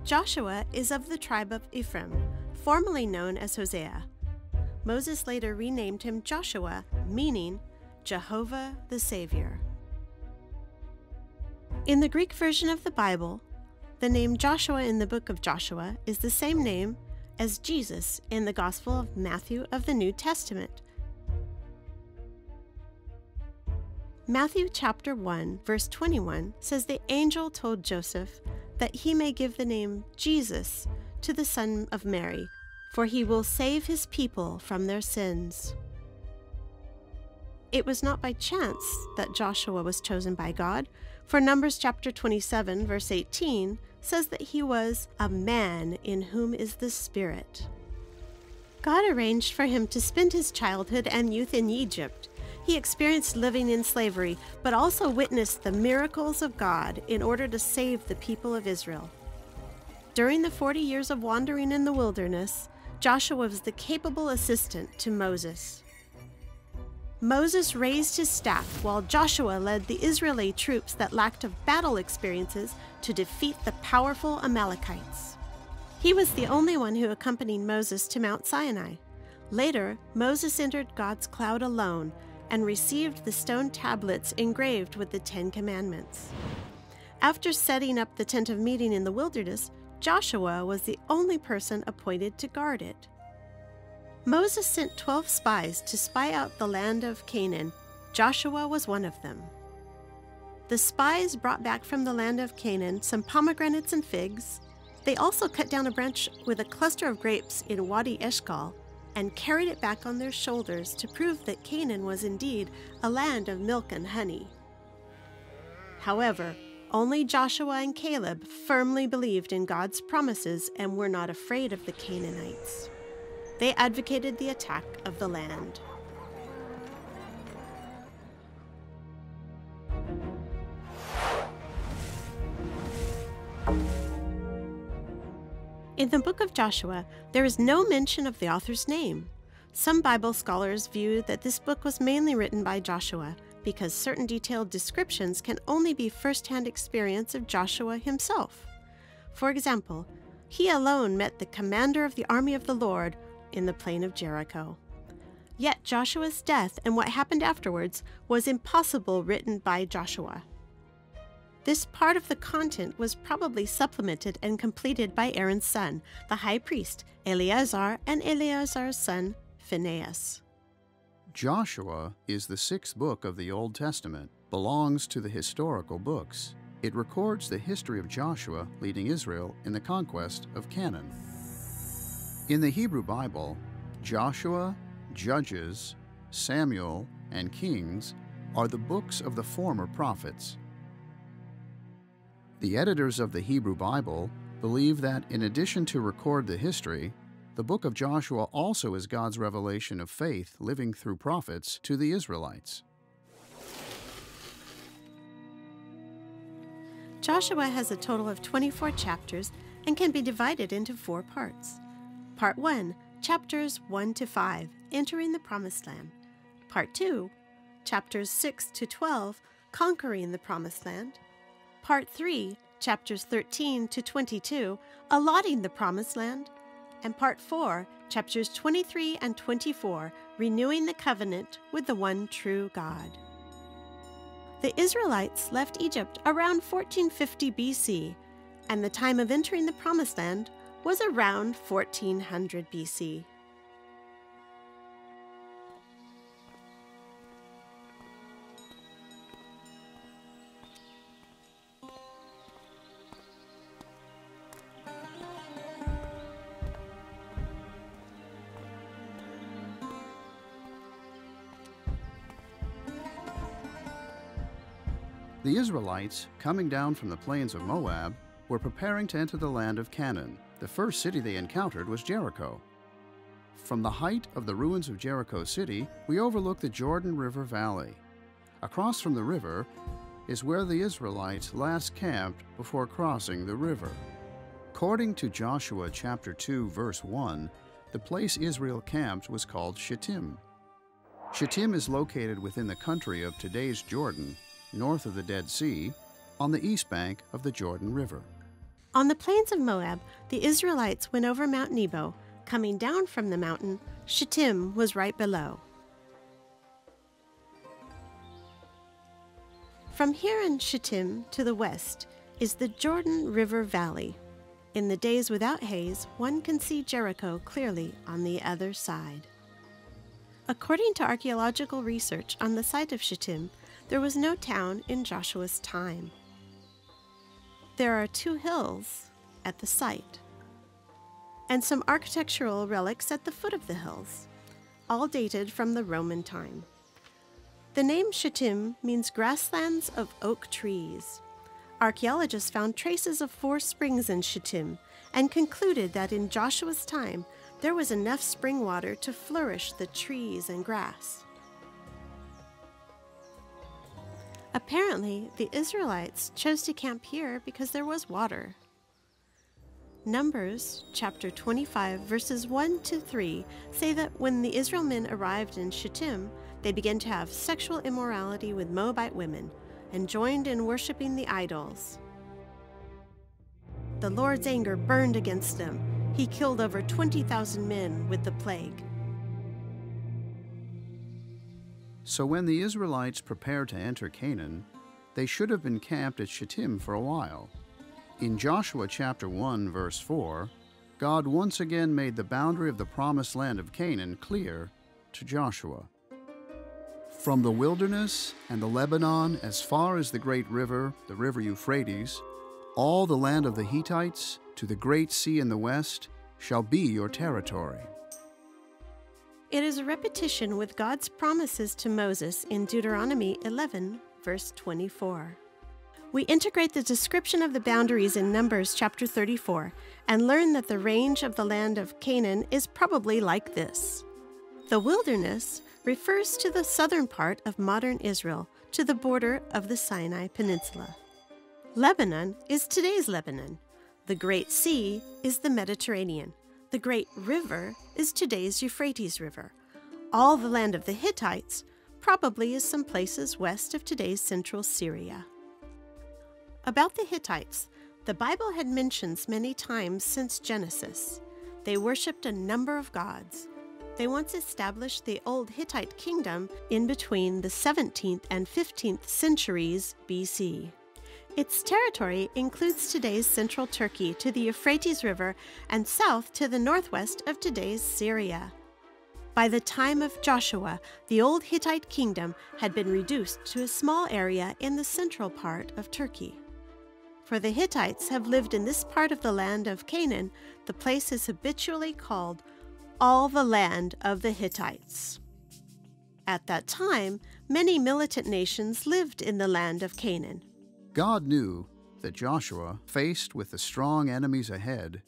Joshua is of the tribe of Ephraim, formerly known as Hosea. Moses later renamed him Joshua, meaning Jehovah the Savior. In the Greek version of the Bible, the name Joshua in the book of Joshua is the same name as Jesus in the Gospel of Matthew of the New Testament. Matthew chapter 1, verse 21 says the angel told Joseph that he may give the name Jesus to the son of Mary, for he will save his people from their sins. It was not by chance that Joshua was chosen by God, for Numbers chapter 27, verse 18 says that he was a man in whom is the Spirit. God arranged for him to spend his childhood and youth in Egypt. He experienced living in slavery, but also witnessed the miracles of God in order to save the people of Israel. During the 40 years of wandering in the wilderness, Joshua was the capable assistant to Moses. Moses raised his staff while Joshua led the Israeli troops that lacked of battle experiences to defeat the powerful Amalekites. He was the only one who accompanied Moses to Mount Sinai. Later, Moses entered God's cloud alone and received the stone tablets engraved with the 10 Commandments. After setting up the tent of meeting in the wilderness, Joshua was the only person appointed to guard it. Moses sent 12 spies to spy out the land of Canaan. Joshua was one of them. The spies brought back from the land of Canaan some pomegranates and figs. They also cut down a branch with a cluster of grapes in Wadi Eshcol and carried it back on their shoulders to prove that Canaan was indeed a land of milk and honey. However, only Joshua and Caleb firmly believed in God's promises and were not afraid of the Canaanites. They advocated the attack of the land. In the book of Joshua, there is no mention of the author's name. Some Bible scholars view that this book was mainly written by Joshua because certain detailed descriptions can only be first-hand experience of Joshua himself. For example, he alone met the commander of the army of the Lord in the plain of Jericho. Yet Joshua's death and what happened afterwards was impossible written by Joshua. This part of the content was probably supplemented and completed by Aaron's son, the high priest, Eleazar, and Eleazar's son, Phinehas. Joshua is the 6th book of the Old Testament, belongs to the historical books. It records the history of Joshua leading Israel in the conquest of Canaan. In the Hebrew Bible, Joshua, Judges, Samuel, and Kings are the books of the former prophets. The editors of the Hebrew Bible believe that in addition to record the history, the book of Joshua also is God's revelation of faith living through prophets to the Israelites. Joshua has a total of 24 chapters and can be divided into 4 parts. Part 1, chapters 1 to 5, entering the Promised Land. Part 2, chapters 6 to 12, conquering the Promised Land. Part 3, chapters 13 to 22, allotting the Promised Land. And Part 4, chapters 23 and 24, renewing the covenant with the one true God. The Israelites left Egypt around 1450 BC, and the time of entering the Promised Land was around 1400 BC. The Israelites, coming down from the plains of Moab, were preparing to enter the land of Canaan. The first city they encountered was Jericho. From the height of the ruins of Jericho City, we overlook the Jordan River Valley. Across from the river is where the Israelites last camped before crossing the river. According to Joshua chapter 2, verse 1, the place Israel camped was called Shittim. Shittim is located within the country of today's Jordan, north of the Dead Sea, on the east bank of the Jordan River. On the plains of Moab, the Israelites went over Mount Nebo. Coming down from the mountain, Shittim was right below. From here in Shittim to the west is the Jordan River Valley. In the days without haze, one can see Jericho clearly on the other side. According to archaeological research on the site of Shittim, there was no town in Joshua's time. There are 2 hills at the site, and some architectural relics at the foot of the hills, all dated from the Roman time. The name Shittim means grasslands of oak trees. Archaeologists found traces of 4 springs in Shittim and concluded that in Joshua's time there was enough spring water to flourish the trees and grass. Apparently, the Israelites chose to camp here because there was water. Numbers chapter 25 verses 1 to 3 say that when the Israel men arrived in Shittim, they began to have sexual immorality with Moabite women and joined in worshiping the idols. The Lord's anger burned against them. He killed over 20,000 men with the plague. So when the Israelites prepared to enter Canaan, they should have been camped at Shittim for a while. In Joshua chapter 1, verse 4, God once again made the boundary of the promised land of Canaan clear to Joshua. From the wilderness and the Lebanon as far as the great river, the river Euphrates, all the land of the Hittites to the great sea in the west shall be your territory. It is a repetition with God's promises to Moses in Deuteronomy 11, verse 24. We integrate the description of the boundaries in Numbers chapter 34 and learn that the range of the land of Canaan is probably like this. The wilderness refers to the southern part of modern Israel to the border of the Sinai Peninsula. Lebanon is today's Lebanon. The Great Sea is the Mediterranean. The Great River is today's Euphrates River. All the land of the Hittites probably is some places west of today's central Syria. About the Hittites, the Bible had mentions many times since Genesis. They worshipped a number of gods. They once established the old Hittite kingdom in between the 17th and 15th centuries BC. Its territory includes today's central Turkey to the Euphrates River and south to the northwest of today's Syria. By the time of Joshua, the old Hittite kingdom had been reduced to a small area in the central part of Turkey. For the Hittites have lived in this part of the land of Canaan, the place is habitually called all the land of the Hittites. At that time, many militant nations lived in the land of Canaan. God knew that Joshua, faced with the strong enemies ahead,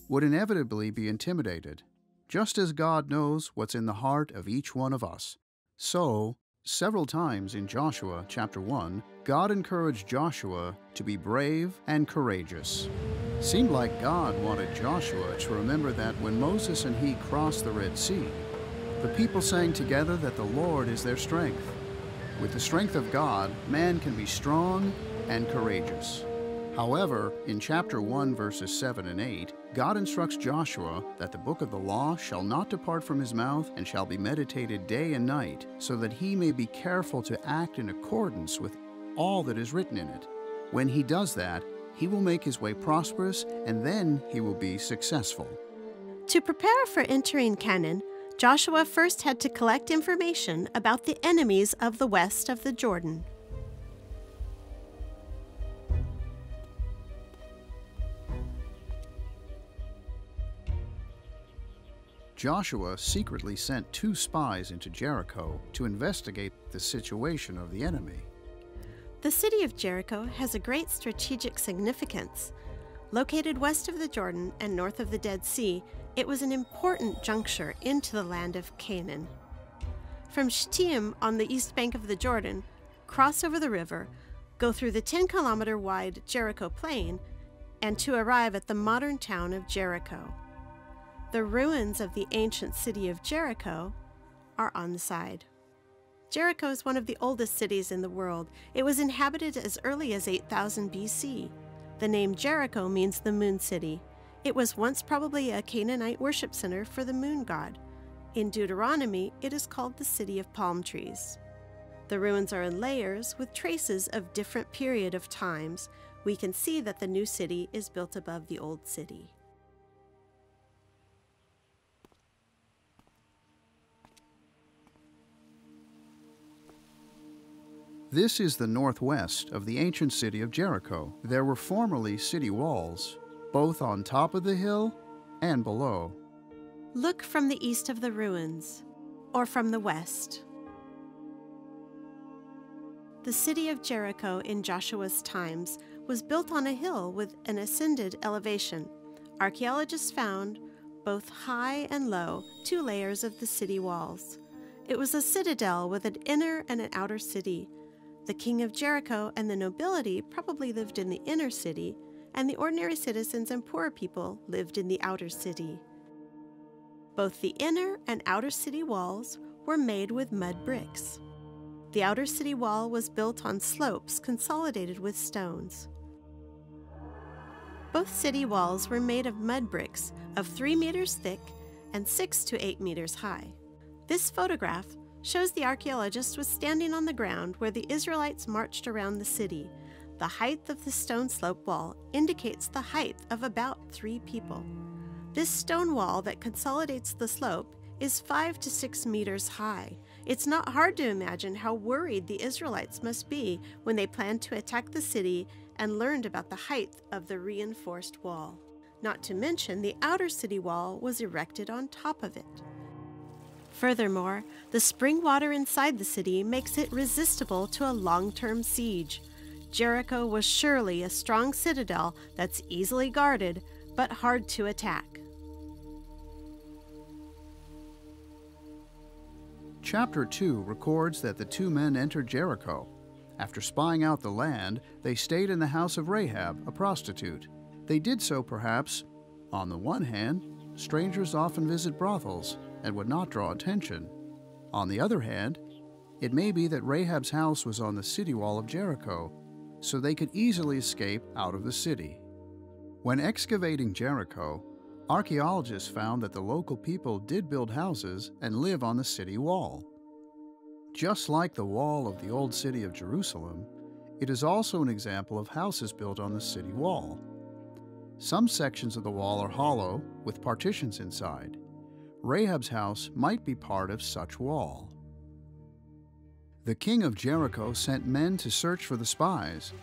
would inevitably be intimidated, just as God knows what's in the heart of each one of us. So, several times in Joshua chapter 1, God encouraged Joshua to be brave and courageous. Seemed like God wanted Joshua to remember that when Moses and he crossed the Red Sea, the people sang together that the Lord is their strength. With the strength of God, man can be strong and courageous. However, in chapter 1, verses 7 and 8, God instructs Joshua that the book of the law shall not depart from his mouth and shall be meditated day and night, so that he may be careful to act in accordance with all that is written in it. When he does that, he will make his way prosperous, and then he will be successful. To prepare for entering Canaan, Joshua first had to collect information about the enemies of the west of the Jordan. Joshua secretly sent 2 spies into Jericho to investigate the situation of the enemy. The city of Jericho has a great strategic significance. Located west of the Jordan and north of the Dead Sea, it was an important juncture into the land of Canaan. From Shittim on the east bank of the Jordan, cross over the river, go through the 10-kilometer wide Jericho Plain, and to arrive at the modern town of Jericho. The ruins of the ancient city of Jericho are on the side. Jericho is one of the oldest cities in the world. It was inhabited as early as 8000 BC. The name Jericho means the moon city. It was once probably a Canaanite worship center for the moon god. In Deuteronomy, it is called the city of palm trees. The ruins are in layers with traces of different period of times. We can see that the new city is built above the old city. This is the northwest of the ancient city of Jericho. There were formerly city walls, both on top of the hill and below. Look from the east of the ruins, or from the west. The city of Jericho in Joshua's times was built on a hill with an ascended elevation. Archaeologists found, both high and low, 2 layers of the city walls. It was a citadel with an inner and an outer city. The king of Jericho and the nobility probably lived in the inner city, and the ordinary citizens and poor people lived in the outer city. Both the inner and outer city walls were made with mud bricks. The outer city wall was built on slopes consolidated with stones. Both city walls were made of mud bricks of 3 meters thick and 6 to 8 meters high. This photograph shows the archaeologist was standing on the ground where the Israelites marched around the city. The height of the stone slope wall indicates the height of about 3 people. This stone wall that consolidates the slope is 5 to 6 meters high. It's not hard to imagine how worried the Israelites must be when they planned to attack the city and learned about the height of the reinforced wall. Not to mention the outer city wall was erected on top of it. Furthermore, the spring water inside the city makes it resistible to a long-term siege. Jericho was surely a strong citadel that's easily guarded, but hard to attack. Chapter 2 records that the 2 men entered Jericho. After spying out the land, they stayed in the house of Rahab, a prostitute. They did so perhaps, on the one hand, strangers often visit brothels and would not draw attention. On the other hand, it may be that Rahab's house was on the city wall of Jericho, so they could easily escape out of the city. When excavating Jericho, archaeologists found that the local people did build houses and live on the city wall. Just like the wall of the old city of Jerusalem, it is also an example of houses built on the city wall. Some sections of the wall are hollow, with partitions inside. Rahab's house might be part of such wall. The king of Jericho sent men to search for the spies.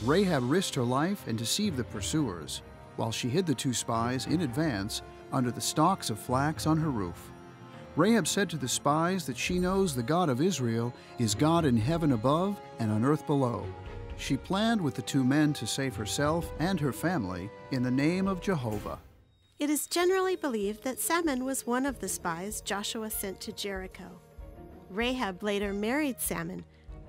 Rahab risked her life and deceived the pursuers, while she hid the 2 spies in advance under the stalks of flax on her roof. Rahab said to the spies that she knows the God of Israel is God in heaven above and on earth below. She planned with the 2 men to save herself and her family in the name of Jehovah. It is generally believed that Salmon was one of the spies Joshua sent to Jericho. Rahab later married Salmon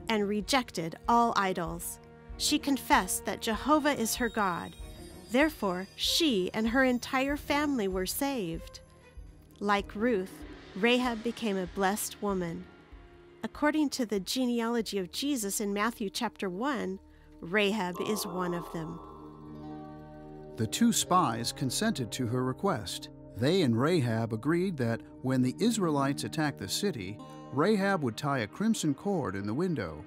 and rejected all idols. She confessed that Jehovah is her God. Therefore, she and her entire family were saved. Like Ruth, Rahab became a blessed woman. According to the genealogy of Jesus in Matthew chapter 1, Rahab is one of them. The 2 spies consented to her request. They and Rahab agreed that when the Israelites attacked the city, Rahab would tie a crimson cord in the window.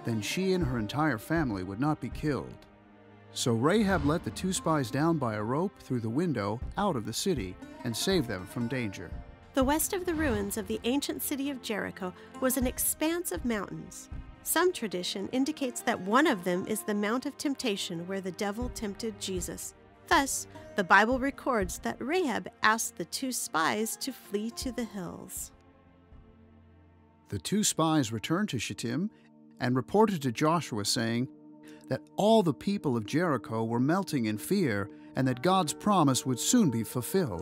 Then she and her entire family would not be killed. So Rahab let the 2 spies down by a rope through the window out of the city and saved them from danger. The west of the ruins of the ancient city of Jericho was an expanse of mountains. Some tradition indicates that one of them is the Mount of Temptation where the devil tempted Jesus. Thus, the Bible records that Rahab asked the 2 spies to flee to the hills. The 2 spies returned to Shittim and reported to Joshua, saying that all the people of Jericho were melting in fear and that God's promise would soon be fulfilled.